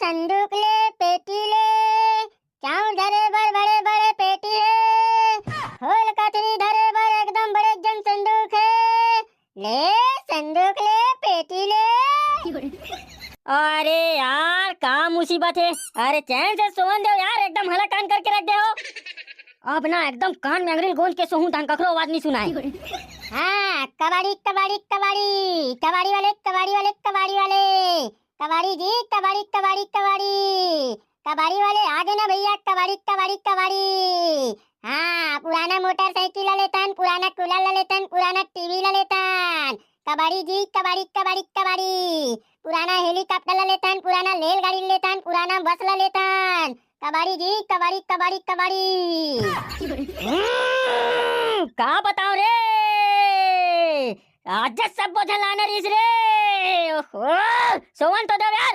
संदूक ले पेटी ले, क्यों धरे बर बड़े बड़े पेटी है, होल कतरी धरे बर एकदम बड़े जन संदूक है, ले संदूक ले पेटी ले। अरे यार का मुसीबत है। अरे चैन से सोहन दो यार, एकदम हला कान करके रख दे हो। अब ना एकदम कान में अंग्रेज गोंज के सोहूं तान कखरो आवाज नहीं सुनाई। हाँ कबाड़ी कबाड़ी कबाड़ी कबाड़ी वाले कबाड़ी वाले कबाड़ी वाले कबाड़ी जी कबाड़ी कबाड़ी कबाड़ी कबाड़ी वाले आगे ना भैया, कबाड़ी कबाड़ी कबाड़ी। हाँ पुराना मोटरसाइकिल ला लेतन, पुराना कूलर ला लेतन, पुराना टीवी ला लेतन। कबाड़ी जी कबाड़ी कबाड़ी कबाड़ी। पुराना हेलीकॉप्टर ला लेतन, पुराना रेलगाड़ी ला लेतन, पुराना बस ला लेतन। कबाड़ी जी कबाड़ी कबाड़ी कबाड़ी। का बताओ रे, आज सब बोझल लाना रीस रे। ओहो सोहन तो दो यार।